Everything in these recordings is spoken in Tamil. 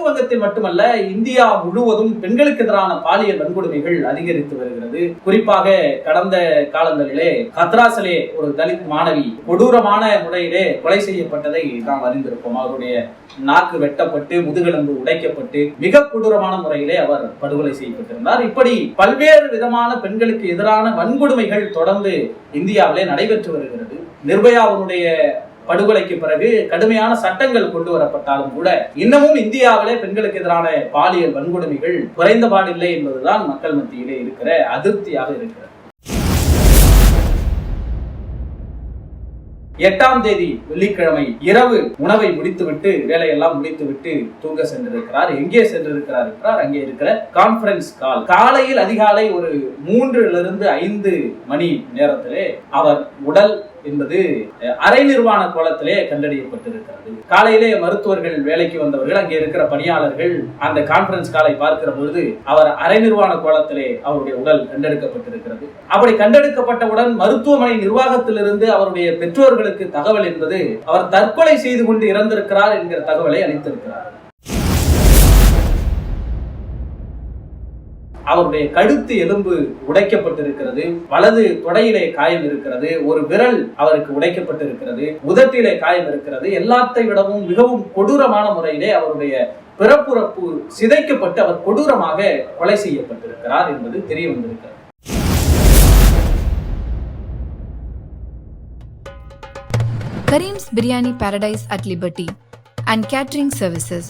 வங்கத்தில் மட்டுமல்ல, இந்தியா முழுவதும் பெண்களுக்கு எதிரான பாலியல் வன்கொடுமைகள் அதிகரித்து வருகிறது. குறிப்பாக கடந்த காலங்களிலே ஹத்ராஸிலே ஒரு தலித் மாணவி கொடூரமான முறையிலே கொலை செய்யப்பட்டதை நாம் அறிந்திருப்போம். அவருடைய நாக்கு வெட்டப்பட்டு, முதுகெலும்பு உடைக்கப்பட்டு மிக கொடூரமான முறையிலே அவர் படுகொலை செய்யப்பட்டிருந்தார். இப்படி பல்வேறு விதமான பெண்களுக்கு எதிரான வன்கொடுமைகள் தொடர்ந்து இந்தியாவிலே நடைபெற்று வருகிறது. நிர்பயாவுடைய படுகொலைக்கு பிறகு கடுமையான சட்டங்கள் கொண்டு வரப்பட்டாலும் கூட இன்னமும் இந்தியாவிலே பெண்களுக்கு எதிரான பாலியல் வன்கொடுமைகள் குறைந்தபாடில்லை என்பதுதான் மக்கள் மத்தியிலே இருக்கிற அதிருப்தியாக இருக்கிறது. 8ஆம் தேதி வெள்ளிக்கிழமை இரவு உணவை முடித்துவிட்டு, வேலையெல்லாம் முடித்துவிட்டு தூங்க சென்றிருக்கிறார். எங்கே சென்றிருக்கிறார் என்றால், அங்கே இருக்கிற கான்பரன்ஸ் கால். காலையில் அதிகாலை ஒரு 3-5 மணி நேரத்திலே அவர் உடல் என்பது அரை நிர்வாண கோலத்திலே கண்டறியப்பட்டிருக்கிறது. காலையிலே மருத்துவர்கள், வேலைக்கு வந்தவர்கள், அங்கே இருக்கிற பணியாளர்கள் அந்த கான்பரன்ஸ் காலை பார்க்கிற பொழுது அவர் அரை நிர்வாண கோலத்திலே அவருடைய உடல் கண்டெடுக்கப்பட்டிருக்கிறது. அப்படி கண்டெடுக்கப்பட்டவுடன் மருத்துவமனை நிர்வாகத்திலிருந்து அவருடைய பெற்றோர்களுக்கு தகவல் என்பது அவர் தற்கொலை செய்து கொண்டு இறந்திருக்கிறார் என்கிற தகவலை அளித்திருக்கிறார். அவருடைய கழுத்து எலும்பு உடைக்கப்பட்டிருக்கிறது, வலது தொடையிலே காயம் இருக்கிறது, ஒரு விரல் அவருக்கு உடைக்கப்பட்டிருக்கிறது, உதட்டிலே காயம் இருக்கிறது. எல்லாத்தை விடவும் மிகவும் கொடூரமான முறையிலே அவருடைய பிறப்புறுப்பு சிதைக்கப்பட்டு அவர் கொடூரமாக கொலை செய்யப்பட்டிருக்கிறார் என்பது தெரிய வந்திருக்கிறது. Kareem's biryani paradise at liberty and catering services,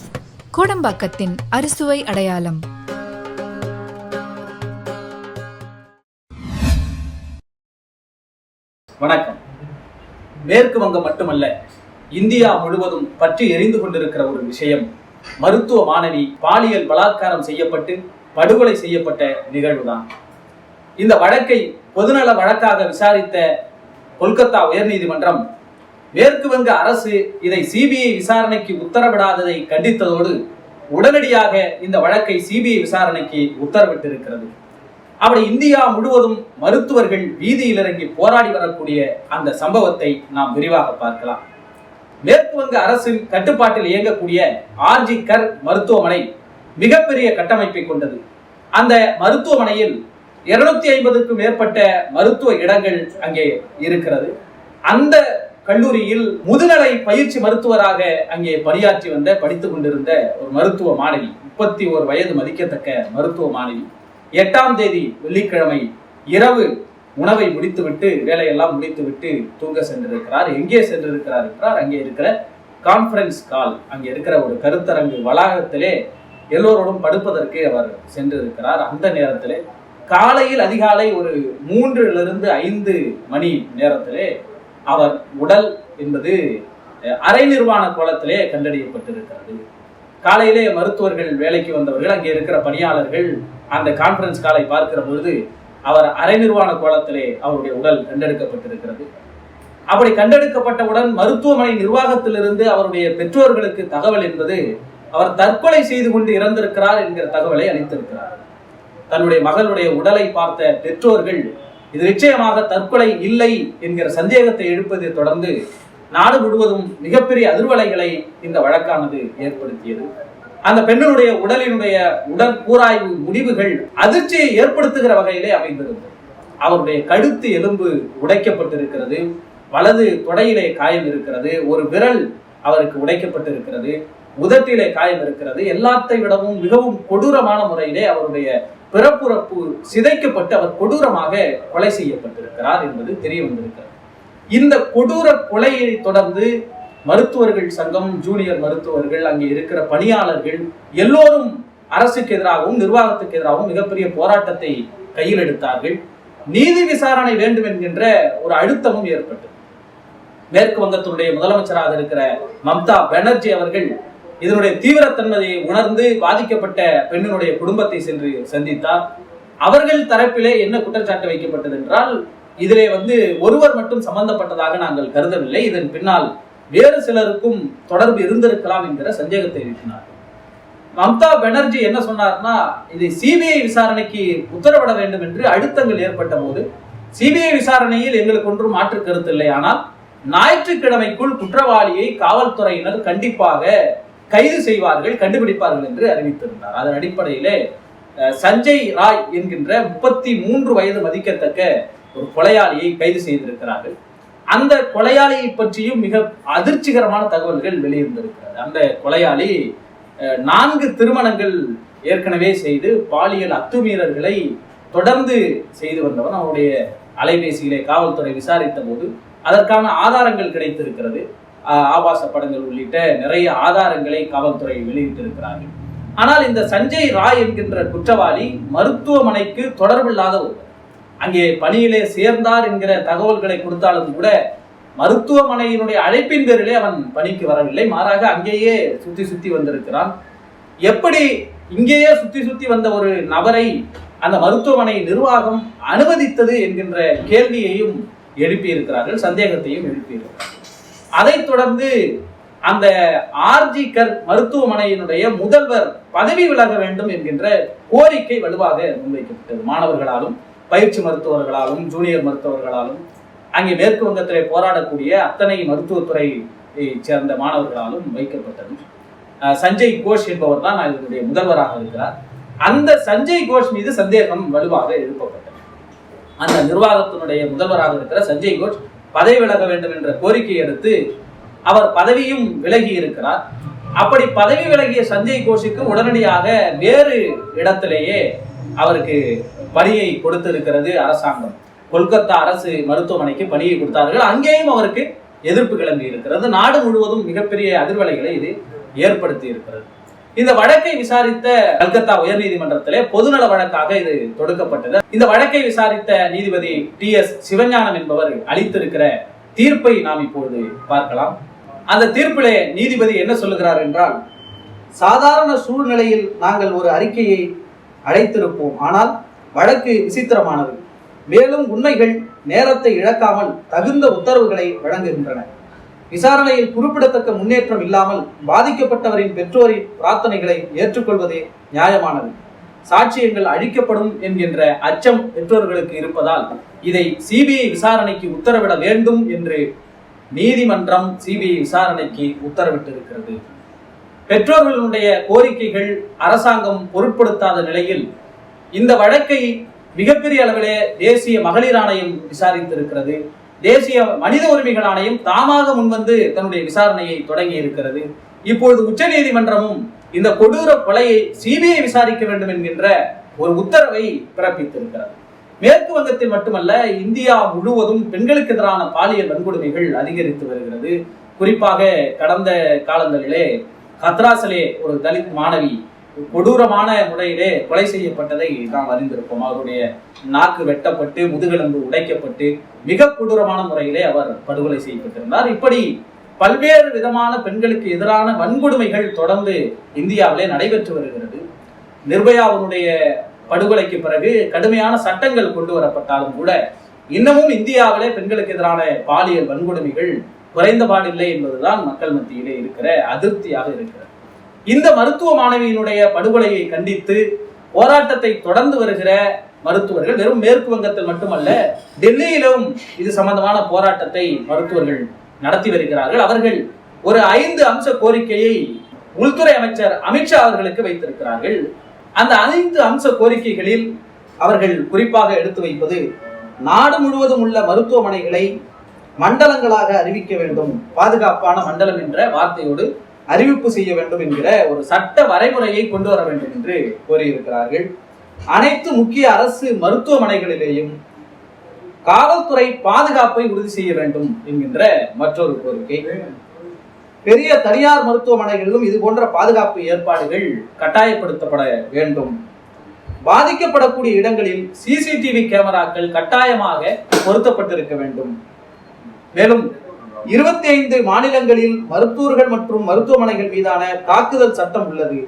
கோடம்பாக்கத்தின் அறுசுவை அடையாளம். வணக்கம். மேற்கு வங்கம் மட்டுமல்ல, இந்தியா முழுவதும் பற்றி எரிந்து கொண்டிருக்கிற ஒரு விஷயம் மருத்துவ மாணவி பாலியல் பலாத்காரம் செய்யப்பட்டு படுகொலை செய்யப்பட்ட நிகழ்வுதான். இந்த வழக்கை பொதுநல வழக்காக விசாரித்த கொல்கத்தா உயர்நீதிமன்றம் மேற்கு வங்க அரசு இதை சிபிஐ விசாரணைக்கு உத்தரவிடாததை கண்டித்ததோடு உடனடியாக இந்த வழக்கை சிபிஐ விசாரணைக்கு உத்தரவிட்டிருக்கிறது. அப்படி இந்தியா முழுவதும் மருத்துவர்கள் வீதியில் இறங்கி போராடி வரக்கூடிய அந்த சம்பவத்தை நாம் விரிவாக பார்க்கலாம். மேற்கு வங்க அரசின் கட்டுப்பாட்டில் இயங்கக்கூடிய ஆர்ஜி கர் மருத்துவமனை மிகப்பெரிய கட்டமைப்பை கொண்டது. அந்த மருத்துவமனையில் 250க்கும் மேற்பட்ட மருத்துவ இடங்கள் அங்கே இருக்கிறது. அந்த கல்லூரியில் முதுநிலை பயிற்சி மருத்துவராக அங்கே பணியாற்றி வந்த, படித்துக் கொண்டிருந்த ஒரு மருத்துவ மாணவி, 31 வயது மதிக்கத்தக்க மருத்துவ மாணவி 8ஆம் தேதி வெள்ளிக்கிழமை இரவு உணவை முடித்துவிட்டு, வேலையெல்லாம் முடித்துவிட்டு தூங்க சென்றிருக்கிறார். எங்கே சென்றிருக்கிறார் என்றால், அங்கே இருக்கிற கான்பரன்ஸ் கால், அங்கே இருக்கிற ஒரு கருத்தரங்கு வளாகத்திலே எல்லோரோடும் படுப்பதற்கு அவர் சென்றிருக்கிறார். அந்த நேரத்திலே காலையில் அதிகாலை ஒரு 3-5 மணி நேரத்திலே அவர் உடல் என்பது அரை நிர்வாண கோலத்திலே கண்டறியப்பட்டிருக்கிறது. காலையிலே மருத்துவர்கள், வேலைக்கு வந்தவர்கள், அங்கே இருக்கிற பணியாளர்கள் அந்த கான்பரன்ஸ் காலை பார்க்கிற பொழுது அவர் அரை நிர்வாண கோலத்திலே அவருடைய உடல் கண்டெடுக்கப்பட்டிருக்கிறது. அப்படி கண்டெடுக்கப்பட்டவுடன் மருத்துவமனை நிர்வாகத்திலிருந்து அவருடைய பெற்றோர்களுக்கு தகவல் என்பது அவர் தற்கொலை செய்து கொண்டு இறந்திருக்கிறார் என்கிற தகவலை அளித்திருக்கிறார். தன்னுடைய மகளுடைய உடலை பார்த்த பெற்றோர்கள் இது நிச்சயமாக தற்கொலை இல்லை என்கிற சந்தேகத்தை எழுப்பதை தொடர்ந்து நாடு முழுவதும் மிகப்பெரிய அதிர்வலைகளை இந்த வழக்கானது ஏற்படுத்தியது. அந்த பெண்ணுடைய உடலினுடைய உடற்கூராய்வு முடிவுகள் அதிர்ச்சியை ஏற்படுத்துகிற வகையிலே அமைந்திருந்தது. அவருடைய கழுத்து எலும்பு உடைக்கப்பட்டிருக்கிறது, வலது தொடையிலே காயம் இருக்கிறது, ஒரு விரல் அவருக்கு உடைக்கப்பட்டிருக்கிறது, உதட்டிலே காயம் இருக்கிறது. எல்லாத்தை விடவும் மிகவும் கொடூரமான முறையிலே அவருடைய பிறப்புறுப்பு சிதைக்கப்பட்டு அவர் கொடூரமாக கொலை செய்யப்பட்டிருக்கிறார் என்பது தெரிய வந்திருக்கிறது. இந்த கொடூர கொலையை தொடர்ந்து மருத்துவர்கள் சங்கம், ஜூனியர் மருத்துவர்கள், அங்கே இருக்கிற பணியாளர்கள் எல்லோரும் அரசுக்கு எதிராகவும் நிர்வாகத்துக்கு எதிராகவும் மிகப்பெரிய போராட்டத்தை கையில் எடுத்தார்கள். நீதி விசாரணை வேண்டும் என்கின்ற ஒரு அழுத்தமும் ஏற்பட்டது. மேற்கு வங்கத்தினுடைய முதலமைச்சராக இருக்கிற மம்தா பானர்ஜி அவர்கள் இதனுடைய தீவிரத்தன்மையை உணர்ந்து பாதிக்கப்பட்ட பெண்ணினுடைய குடும்பத்தை சென்று சந்தித்தார். அவர்கள் தரப்பிலே என்ன குற்றச்சாட்டு வைக்கப்பட்டது என்றால், இதிலே ஒருவர் மட்டும் சம்பந்தப்பட்டதாக நாங்கள் கருதவில்லை, இதன் பின்னால் வேறு சிலருக்கும் தொடர்பு இருந்திருக்கலாம் என்கிற சந்தேகத்தை எழுப்பினார். மம்தா பானர்ஜி என்ன சொன்னார்னா, இதை சிபிஐ விசாரணைக்கு உத்தரவிட வேண்டும் என்று அழுத்தங்கள் ஏற்பட்ட போது, சிபிஐ விசாரணையில் எங்களுக்கு ஒன்றும் மாற்று கருத்து இல்லை, ஆனால் ஞாயிற்றுக்கிழமைக்குள் குற்றவாளியை காவல்துறையினர் கண்டிப்பாக கைது செய்வார்கள், கண்டுபிடிப்பார்கள் என்று அறிவித்திருந்தார். அதன் அடிப்படையிலே சஞ்சய் ராய் என்கின்ற 33 வயது மதிக்கத்தக்க ஒரு கொலையாளியை கைது செய்திருக்கிறார்கள். அந்த கொலையாளியை பற்றியும் மிக அதிர்ச்சிகரமான தகவல்கள் வெளியிருந்திருக்கிறது. அந்த கொலையாளி 4 திருமணங்கள் ஏற்கனவே செய்து பாலியல் அத்துமீறல்களை தொடர்ந்து செய்து வந்தவன். அவருடைய அலைபேசியிலே காவல்துறை விசாரித்த போது அதற்கான ஆதாரங்கள் கிடைத்திருக்கிறது. ஆபாச படங்கள் உள்ளிட்ட நிறைய ஆதாரங்களை காவல்துறை வெளியிட்டிருக்கிறார்கள். ஆனால் இந்த சஞ்சய் ராய் என்கின்ற குற்றவாளி மருத்துவமனைக்கு தொடர்பில்லாத ஒருவர். அங்கே பணியிலே சேர்ந்தார் என்கிற தகவல்களை கொடுத்தாலும் கூட மருத்துவமனையினுடைய அழைப்பின் பேரிலே அவன் பணிக்கு வரவில்லை. மாறாக அங்கேயே சுத்தி வந்திருக்கிறான். எப்படி இங்கேயே சுத்தி வந்த ஒரு நபரை அந்த மருத்துவமனை நிர்வாகம் அனுமதித்தது என்கின்ற கேள்வியையும் எழுப்பியிருக்கிறார்கள், சந்தேகத்தையும் எழுப்பியிருக்கிறார்கள். அதைத் தொடர்ந்து அந்த ஆர்ஜி கர் மருத்துவமனையினுடைய முதல்வர் பதவி விலக வேண்டும் என்கின்ற கோரிக்கை வலுவாக முன்வைக்கப்பட்டது. மாணவர்களாலும் பயிற்சி மருத்துவர்களாலும் ஜூனியர் மருத்துவர்களாலும் அங்கே மேற்கு வங்கத்திலே போராடக்கூடிய அத்தனை மருத்துவத்துறையை சேர்ந்த மாணவர்களாலும் வைக்கப்பட்டது. சஞ்சய் கோஷ் என்பவர் தான் இதனுடைய முதல்வராக இருக்கிறார். அந்த சஞ்சய் கோஷ் மீது சந்தேகம் வலுவாக எழுப்பப்பட்டது. அந்த நிர்வாகத்தினுடைய முதல்வராக இருக்கிற சஞ்சய் கோஷ் பதவி விலக வேண்டும் என்ற கோரிக்கையை அடுத்து அவர் பதவியும் விலகி இருக்கிறார். அப்படி பதவி விலகிய சஞ்சய் கோஷுக்கு உடனடியாக வேறு இடத்திலேயே அவருக்கு பணியை கொடுத்திருக்கிறது அரசாங்கம். கொல்கத்தா அரசு மருத்துவமனைக்கு பணியை கொடுத்தார்கள். அங்கேயும் அவருக்கு எதிர்ப்பு கிளம்பி இருக்கிறது. நாடு முழுவதும் மிகப்பெரிய அதிர்வலைகளை இது ஏற்படுத்தி இருக்கிறது. இந்த வழக்கை விசாரித்த கல்கத்தா உயர்நீதிமன்றத்திலே பொதுநல வழக்காக இது தொடுக்கப்பட்டது. இந்த வழக்கை விசாரித்த நீதிபதி TS சிவஞானம் என்பவர் அளித்திருக்கிற தீர்ப்பை நாம் இப்பொழுது பார்க்கலாம். அந்த தீர்ப்பிலே நீதிபதி என்ன சொல்லுகிறார் என்றால், சாதாரண சூழ்நிலையில் நாங்கள் ஒரு அறிக்கையை அழைத்திருப்போம். ஆனால் வழக்கு விசித்திரமானது. மேலும் உண்மைகள் நேரத்தை இழக்காமல் தகுந்த உத்தரவுகளை வழங்குகின்றன. விசாரணையில் குறிப்பிடத்தக்க முன்னேற்றம் இல்லாமல் பாதிக்கப்பட்டவரின் பெற்றோரின் பிரார்த்தனைகளை ஏற்றுக்கொள்வதே நியாயமானது. சாட்சியங்கள் அழிக்கப்படும் என்கின்ற அச்சம் பெற்றோர்களுக்கு இருப்பதால் இதை CBI விசாரணைக்கு உத்தரவிட வேண்டும் என்று நீதிமன்றம் CBI விசாரணைக்கு உத்தரவிட்டிருக்கிறது. பெற்றோர்களுடைய கோரிக்கைகள் அரசாங்கம் பொருட்படுத்தாத நிலையில் இந்த வழக்கை மிகப்பெரிய அளவிலே தேசிய மகளிர் ஆணையம் விசாரித்திருக்கிறது. தேசிய மனித உரிமைகள் ஆணையம் தாமாக முன்வந்து தன்னுடைய விசாரணையை தொடங்கி இருக்கிறது. இப்பொழுது உச்ச நீதிமன்றமும் இந்த கொடூர கொலையை CBI விசாரிக்க வேண்டும் என்கின்ற ஒரு உத்தரவை பிறப்பித்திருக்கிறது. மேற்கு வங்கத்தில் மட்டுமல்ல, இந்தியா முழுவதும் பெண்களுக்கு எதிரான பாலியல் வன்கொடுமைகள் அதிகரித்து வருகிறது. குறிப்பாக கடந்த காலங்களிலே ஹத்ராஸிலே ஒரு தலித் மாணவி கொடூரமான முறையிலே கொலை செய்யப்பட்டதை நாம் அறிந்திருப்போம். அவருடைய நாக்கு வெட்டப்பட்டு முதுகெலும்பு உடைக்கப்பட்டு மிக கொடூரமான முறையிலே அவர் படுகொலை செய்யப்பட்டிருந்தார். இப்படி பல்வேறு விதமான பெண்களுக்கு எதிரான வன்கொடுமைகள் தொடர்ந்து இந்தியாவிலே நடைபெற்று வருகிறது. நிர்பயாவுடைய படுகொலைக்கு பிறகு கடுமையான சட்டங்கள் கொண்டு வரப்பட்டாலும் கூட இன்னமும் இந்தியாவிலே பெண்களுக்கு எதிரான பாலியல் வன்கொடுமைகள் குறைந்தபாடில்லை என்பதுதான் மக்கள் மத்தியிலே இருக்கிற அதிருப்தியாக இருக்கிறது. இந்த மருத்துவ மாணவியினுடைய படுகொலையை கண்டித்து போராட்டத்தை தொடர்ந்து வருகிற மருத்துவர்கள் வெறும் மேற்கு வங்கத்தில் மட்டுமல்ல, டெல்லியிலும் இது சம்பந்தமான போராட்டத்தை மருத்துவர்கள் நடத்தி வருகிறார்கள். அவர்கள் ஒரு 5 அம்ச கோரிக்கையை உள்துறை அமைச்சர் அமித்ஷா அவர்களுக்கு வைத்திருக்கிறார்கள். அந்த 5 அம்ச கோரிக்கைகளில் அவர்கள் குறிப்பாக எடுத்து வைப்பது, நாடு முழுவதும் உள்ள மருத்துவமனைகளை மண்டலங்களாக அறிவிக்க வேண்டும், பாதுகாப்பான மண்டலம் என்ற வார்த்தையோடு அறிவிப்பு செய்ய வேண்டும் என்கிற ஒரு சட்ட வரைமுறையை கொண்டு வர வேண்டும் என்று கோரியிருக்கிறார்கள். அனைத்து முக்கிய அரசு மருத்துவமனைகளிலேயும் காவல்துறை பாதுகாப்பை உறுதி செய்ய வேண்டும் என்கின்ற மற்றொரு கோரிக்கை. பெரிய தனியார் மருத்துவமனைகளிலும் இது போன்ற பாதுகாப்பு ஏற்பாடுகள் கட்டாயப்படுத்தப்பட வேண்டும். பாதிக்கப்படக்கூடிய இடங்களில் CCTV கேமராக்கள் கட்டாயமாக பொருத்தப்பட்டிருக்க வேண்டும். மேலும் 25 மாநிலங்களில் மருத்துவர்கள் மற்றும் மருத்துவமனைகள் மீதான தாக்குதல் சட்டம் உள்ளது.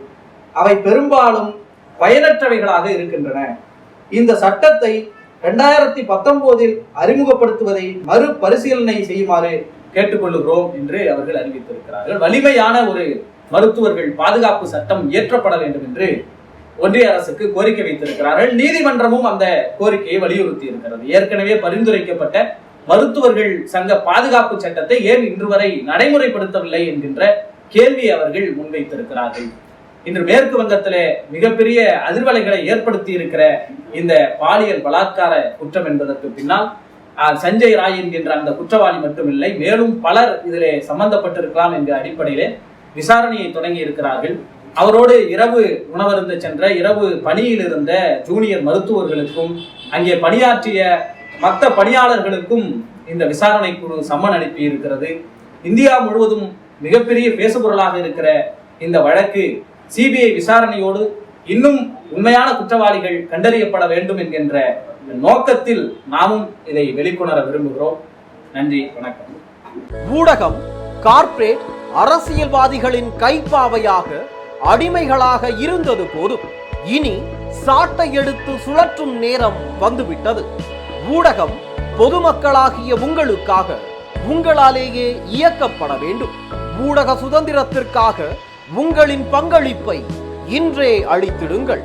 அவை பெரும்பாலும் பயனற்றவைகளாக இருக்கின்றன. இந்த சட்டத்தை 2019 அறிமுகப்படுத்துவதை மறுபரிசீலனை செய்யுமாறு கேட்டுக்கொள்கிறோம் என்று அவர்கள் அறிவித்திருக்கிறார்கள். வலிமையான ஒரு மருத்துவர்கள் பாதுகாப்பு சட்டம் இயற்றப்பட வேண்டும் என்று ஒன்றிய அரசுக்கு கோரிக்கை வைத்திருக்கிறார்கள். நீதிமன்றமும் அந்த கோரிக்கையை வலியுறுத்தி இருக்கிறது. ஏற்கனவே பரிந்துரைக்கப்பட்ட மருத்துவர்கள் சங்க பாதுகாப்பு சட்டத்தை ஏன் இன்று வரை நடைமுறைப்படுத்தவில்லை என்கின்ற கேள்வி அவர்கள் முன்வைத்திருக்கிறார்கள். இன்று மேற்கு வங்கத்திலே மிகப்பெரிய அதிர்வலைகளை ஏற்படுத்தி இருக்கிற இந்த பாலியல் பலாத்கார குற்றம் என்பதற்கு பின்னால் சஞ்சய் ராய் என்கின்ற அந்த குற்றவாளி மட்டுமில்லை, மேலும் பலர் இதிலே சம்பந்தப்பட்டிருக்கலாம் என்ற அடிப்படையிலே விசாரணையை தொடங்கி இருக்கிறார்கள். அவரோடு இரவு உணவருந்த சென்ற, இரவு பணியில் இருந்த ஜூனியர் மருத்துவர்களுக்கும் அங்கே பணியாற்றிய மற்ற பணியாளர்களுக்கும் இந்த விசாரணை குழு சம்மன் அனுப்பி இருக்கிறது. இந்தியா முழுவதும் மிகப்பெரிய பேசுபொருளாக இருக்கிற இந்த வழக்கு சிபிஐ விசாரணையோடு இன்னும் உண்மையான குற்றவாளிகள் கண்டறியப்பட வேண்டும் என்கின்ற நோக்கத்தில் நாமும் இதை வெளிக்கொணர விரும்புகிறோம். நன்றி, வணக்கம். ஊடகம் கார்ப்பரேட் அரசியல்வாதிகளின் கைப்பாவையாக அடிமைகளாக இருந்தது போதும், இனி சாட்டை எடுத்து சுழற்றும் நேரம் வந்துவிட்டது. ஊடகம் பொதுமக்களாகிய உங்களுக்காக, உங்களாலேயே இயக்கப்பட வேண்டும். ஊடக சுதந்திரத்திற்காக உங்களின் பங்களிப்பை இன்றே அளித்திடுங்கள்.